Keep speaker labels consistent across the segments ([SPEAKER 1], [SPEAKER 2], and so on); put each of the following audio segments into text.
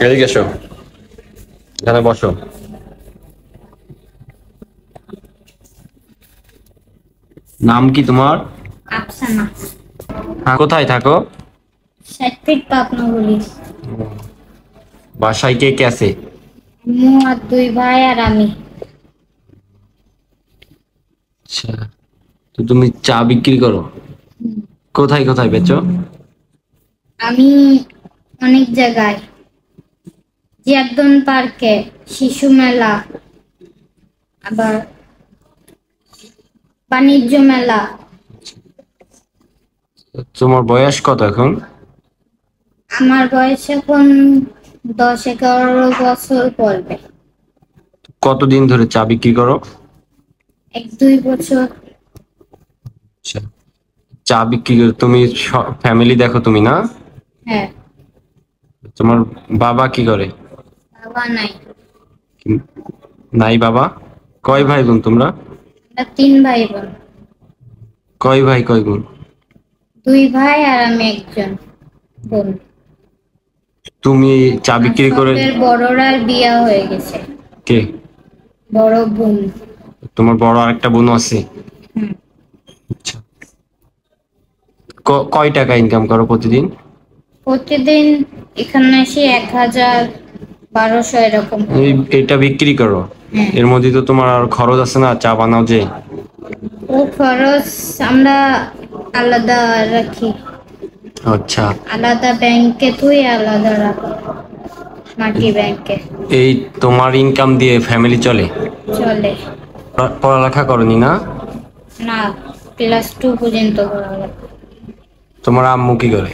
[SPEAKER 1] এদিকে এসো, এখানে বসো। নাম কি তোমার?
[SPEAKER 2] আফসানা।
[SPEAKER 1] কোথায় থাকো?
[SPEAKER 2] 60 ফিট পাবনা পুলিশ।
[SPEAKER 1] বাসায় কে কে আছে?
[SPEAKER 2] আম্মু আর 2 ভাই আর আমি।
[SPEAKER 1] আচ্ছা, তো তুমি চা বিক্রি করো? কোথায় কোথায় বেচো?
[SPEAKER 2] আমি অনেক জায়গায়, জিয়াদন পার্কে, শিশু মেলা, আবার বাণিজ্য মেলা।
[SPEAKER 1] তোমার বয়স কত এখন?
[SPEAKER 2] আমার বয়স এখন 10-11 বছর পড়বে।
[SPEAKER 1] কতদিন ধরে চা বিক্রি করো?
[SPEAKER 2] 1-2 বছর।
[SPEAKER 1] আচ্ছা, চা বিক্রি করে তুমি ফ্যামিলি দেখো তুমি না?
[SPEAKER 2] হ্যাঁ।
[SPEAKER 1] তোমার বাবা কি করে?
[SPEAKER 2] বাবা নাই।
[SPEAKER 1] কি- নাই বাবা? কয় ভাই বোন তোমরা?
[SPEAKER 2] আমরা 3 ভাই বোন।
[SPEAKER 1] কয় ভাই কয় বোন?
[SPEAKER 2] 2 ভাই আর আমি একজন বোন।
[SPEAKER 1] তুমি চা
[SPEAKER 2] আর
[SPEAKER 1] বিক্রি করে
[SPEAKER 2] সবের বড়রার বিয়া হয়ে গেছে।
[SPEAKER 1] কে?
[SPEAKER 2] বড় বোন।
[SPEAKER 1] তোমার বড় আরেকটা বোন আছে?
[SPEAKER 2] হুম।
[SPEAKER 1] আচ্ছা, কয় টাকা ইনকাম করো প্রতিদিন?
[SPEAKER 2] প্রতিদিন এখানে এসে 1000-1200 এরকম হয়।
[SPEAKER 1] এটা বিক্রি করো,
[SPEAKER 2] হ্যাঁ।
[SPEAKER 1] এর মধ্যে তো তোমার আর খরচ আছে না, চা বানাও যে।
[SPEAKER 2] ও খরচ আমরা আলাদা রাখি,
[SPEAKER 1] আচ্ছা,
[SPEAKER 2] আলাদা ব্যাংকে তুই আলাদা রাখো, মাটি ব্যাংকে।
[SPEAKER 1] এই তোমার ইনকাম দিয়ে ফ্যামিলি চলে?
[SPEAKER 2] চলে
[SPEAKER 1] পড়ালেখা করনি না?
[SPEAKER 2] না, ক্লাস 2 পর্যন্ত পড়ালেখা।
[SPEAKER 1] তোমার আম্মু কি করে?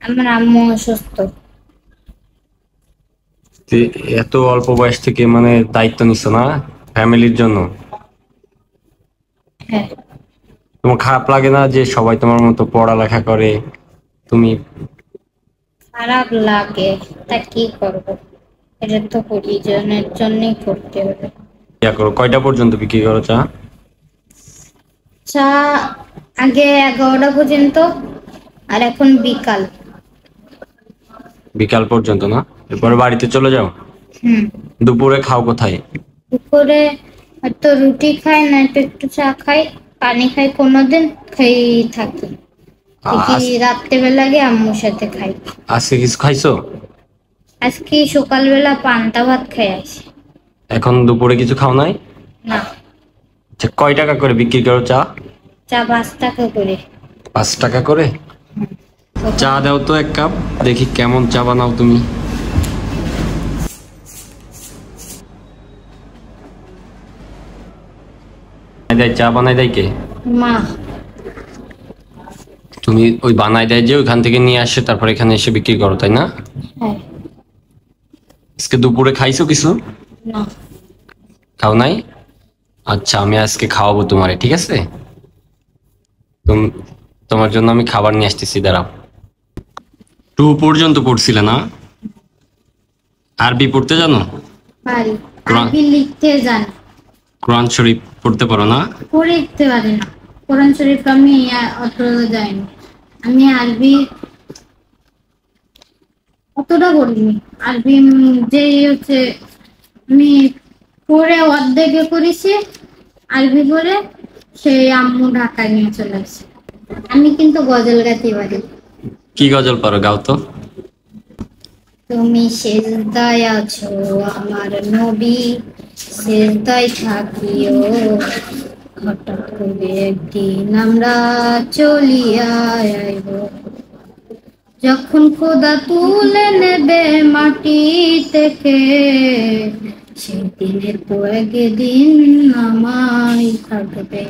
[SPEAKER 2] আমার আম্মু অসুস্থ।
[SPEAKER 1] তো এত অল্প বয়স থেকে মানে দায়িত্ব নিছো না ফ্যামিলির জন্য?
[SPEAKER 2] হ্যাঁ।
[SPEAKER 1] তোমার খারাপ লাগে না যে সবাই তোমার মতো পড়ালেখা করে, তুমি?
[SPEAKER 2] খারাপ লাগে, তা কি করবো, এটা তো পরিজনের জন্যই করতে হবে।
[SPEAKER 1] ইয়া করো, কয়টা পর্যন্ত বিক্রি করো চা?
[SPEAKER 2] চা আগে 11টা পর্যন্ত, আর এখন বিকাল।
[SPEAKER 1] বিকাল পর্যন্ত না? এরপরে বাড়িতে চলে যাও?
[SPEAKER 2] হুম।
[SPEAKER 1] দুপুরে খাও কোথায়?
[SPEAKER 2] দুপুরে হয়তো রুটি খাই, না একটু চা খাই, পানি খাই, কোনোদিন খাই থাকি। দেখি রাত্রেবেলা গিয়ে আম্মুর সাথে খাই।
[SPEAKER 1] আজকে কিছু খাইছো?
[SPEAKER 2] আজকে সকালবেলা পান্তা ভাত খাই আসি।
[SPEAKER 1] এখন দুপুরে কিছু খাও নাই?
[SPEAKER 2] না।
[SPEAKER 1] আচ্ছা, কয় টাকা করে বিক্রি করো চা?
[SPEAKER 2] চা 5 টাকা করে।
[SPEAKER 1] 5 টাকা করে? চা দাও তো এক কাপ, দেখি কেমন চা বানাও তুমি। চা বানাই দেয় কে?
[SPEAKER 2] মা।
[SPEAKER 1] তুমি ওই বানাই দেয় যে ওইখান থেকে নিয়ে আসে তারপর এখানে এসে বিক্রি করো, তাই না?
[SPEAKER 2] হ্যাঁ।
[SPEAKER 1] আজকে দুপুরে খাইছো কিছু?
[SPEAKER 2] না।
[SPEAKER 1] খাও নাই? আচ্ছা, আমি আজকে খাওয়াবো তোমারে, ঠিক আছে? তোমার জন্য আমি খাবার নিয়ে আসতেছি, দাঁড়াও। 2 পর্যন্ত পড়ছিলে না? আরবি পড়তে জানো?
[SPEAKER 2] পারি।
[SPEAKER 1] কোরআন?
[SPEAKER 2] আরবি লিখতে জানি।
[SPEAKER 1] কোরআন শরীফ পড়তে পারো না?
[SPEAKER 2] পড়তে পারি না। কোরআন শরীফ আমি অত যাইনি। আমি আরবি অতটা পড়িনি। আরবি যে হচ্ছে আমি পড়ে অর্ধেকে করেছি, আরবি পড়ে সেই আম্মু ঢাকায় নিয়ে চলে আসে। আমি কিন্তু গজল গাইতে পারি।
[SPEAKER 1] কি গজল পারো, গাও তো।
[SPEAKER 2] তুমি সেজদায় আছো আমার নবী, সেজদায় থাকিও, হঠাৎ করে একদিন আমরা চলিয়া আইব, যখন খোদা তুলে নেবে মাটি থেকে, সেদিনের তো একদিন আমায় থাকবে।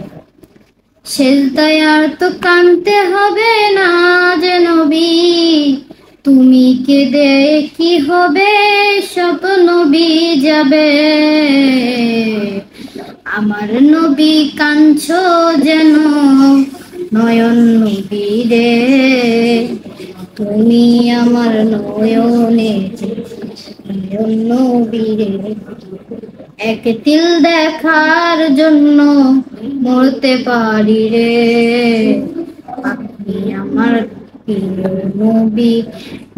[SPEAKER 2] সেজদায় আর তো কাঁদতে হবে না যে নবী, তুমি কেঁদে কি হবে, শত নবী যাবে। আমার নবী কাঁদছো যেন নয়ন নবী রে, তুমি আমার নয়নে নয়ন নবী রে, এক তিল দেখার জন্য মরতে পারি রে, আপনি আমার প্রিয় নবী,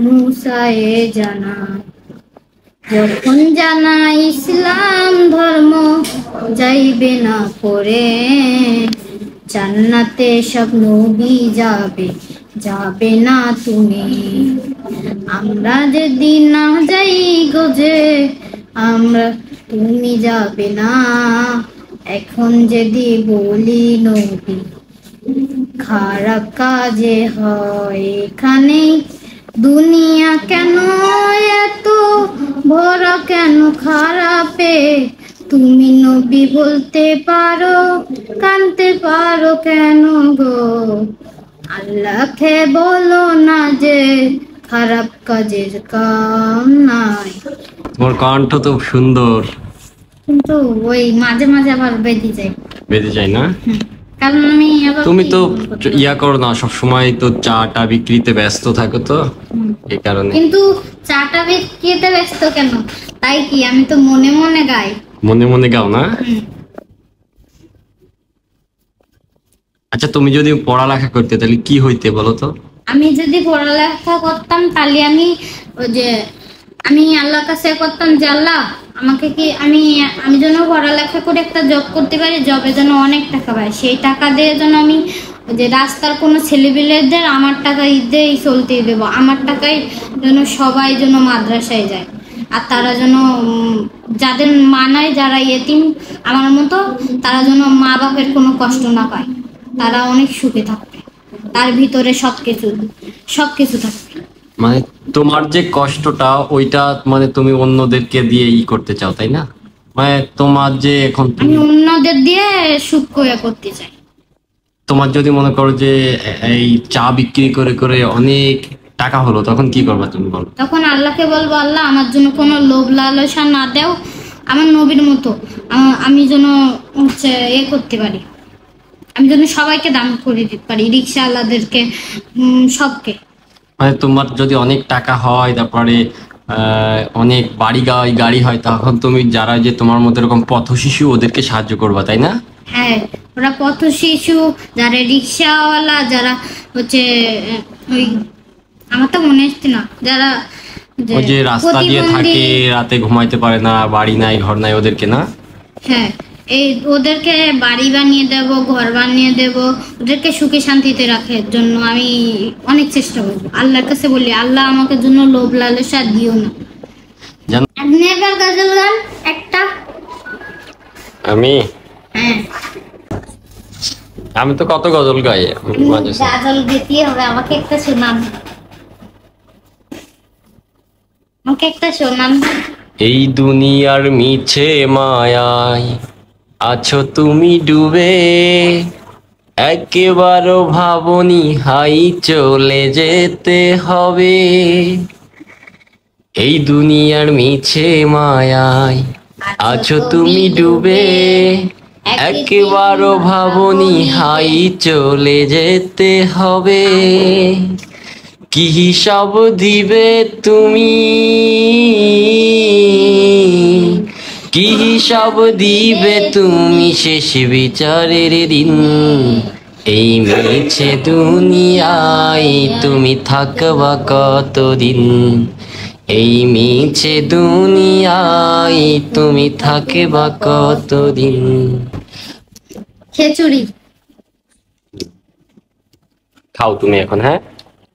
[SPEAKER 2] মুসায়ে জানা, যখন জানা ইসলাম ধর্ম যাইবে না করে, জান্নাতে সব নবী যাবে, যাবে না তুমি। আমরা যদি না যাই গোজে, আমরা তুমি যাবে না। এখন যদি বলি নবী খারাপ কাজে হয় এখানে, দুনিয়া কেন এত ভরা, কেন খারাপে? তুমি নবী বলতে পারো, কানতে পারো কেন গো? আল্লাহকে বলো না যে খারাপ কাজের কাম নাই।
[SPEAKER 1] তোমার কণ্ঠ তো সুন্দর,
[SPEAKER 2] কিন্তু ওই মাঝে মাঝে আবার
[SPEAKER 1] বেঁধে যায় না?
[SPEAKER 2] কারণ আমি আবার
[SPEAKER 1] তুমি তো ইয়া করো না, সব সময় তো চাটা বিক্রিতে ব্যস্ত থাকো তো, এই কারণে।
[SPEAKER 2] কিন্তু চাটা বিক্রিতে ব্যস্ত কেন? তাই কি আমি তো মনে মনে গাই।
[SPEAKER 1] মনে মনে গাও না? আচ্ছা, তুমি যদি পড়ালেখা করতে তাহলে কি হইতে বলো তো?
[SPEAKER 2] আমি যদি পড়ালেখা করতাম তাহলে আমি ওই যে আমি আল্লাহর কাছে করতাম যে আল্লাহ আমাকে কি আমি যেন পড়ালেখা করে একটা জব করতে পারি, জবে যেন অনেক টাকা পাই, সেই টাকা দিয়ে যেন আমি যে রাস্তার কোনো ছেলেপিলেদের আমার টাকা দিয়েই চলতে দেবো, আমার টাকায় যেন সবাই যেন মাদ্রাসায় যায়, আর তারা যেন যাদের মা নাই, যারা ইয়েতিম আমার মতো, তারা যেন মা বাপের কোনো কষ্ট না পায়, তারা অনেক সুখে থাকবে, তার ভিতরে সবকিছু থাকবে।
[SPEAKER 1] মানে তোমার যে কষ্টটা ওইটা মানে তুমি অন্যদেরকে দিয়ে করতে চাও, তাই না? মানে তোমার যে এখন
[SPEAKER 2] আমি অন্যদের দিয়ে সুখ করতে চাই।
[SPEAKER 1] তোমার যদি মনে করো যে এই চা বিক্রি করে করে অনেক টাকা হলো, তখন কি করবা তুমি বলো?
[SPEAKER 2] তখন আল্লাহকে বলবো, আল্লাহ আমার জন্য কোনো লোভ লালসা না দেও, আমার নবীর মতো আমি যেন করতে পারি, আমি যেন সবাইকে দান করে দিতে পারি, রিক্সাওয়ালাদেরকে, সবকে।
[SPEAKER 1] মানে তোমার যদি অনেক টাকা হয়, তারপরে অনেক গাড়ি হয়, তখন তুমি যারা যে তোমার মতো এরকম পথ শিশু ওদেরকে সাহায্য করবা, তাই না?
[SPEAKER 2] হ্যাঁ, ওরা পথ শিশু, যারা রিক্সাওয়ালা, যারা ওই আমার তো মনে আসছে না, যারা
[SPEAKER 1] ওই যে রাস্তা দিয়ে থাকে, রাতে ঘুমাইতে পারে না, বাড়ি নাই ঘর নাই, ওদেরকে না?
[SPEAKER 2] হ্যাঁ, ওদেরকে বাড়ি বানিয়ে দেব, ঘর বানিয়ে দেব, ওদেরকে সুখে শান্তিতে রাখার জন্য আমি অনেক চেষ্টা করবো। আল্লাহর কাছে বলি, আল্লাহ আমাকে জন্য লোভ লালসা দিও না। আপনি এবার গজল গান একটা।
[SPEAKER 1] আমি
[SPEAKER 2] হ্যাঁ,
[SPEAKER 1] আমি তো কত গজল গাই।
[SPEAKER 2] গজল দিতে হবে, আমাকে একটা শোনান,
[SPEAKER 1] এই দুনিয়ার মিছে মায়ায় আছো তুমি ডুবে, একেবারও ভাবনি হাই চলে যেতে হবে। এই দুনিয়ার মিছে মায়ায় আছো তুমি ডুবে, একেবারও ভাবনি হাই চলে যেতে হবে। কি হিসাব দিবে তুমি, কি হিসাব দিবে তুমি শেষ বিচারের দিন। এই মিছে দুনিয়ায় তুমি থাকবা কতদিন, এই মিছে দুনিয়ায় তুমি থাকবা কতদিন।
[SPEAKER 2] খিচুড়ি
[SPEAKER 1] খাও তুমি এখন। হ্যাঁ,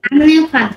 [SPEAKER 2] আপনিও খান।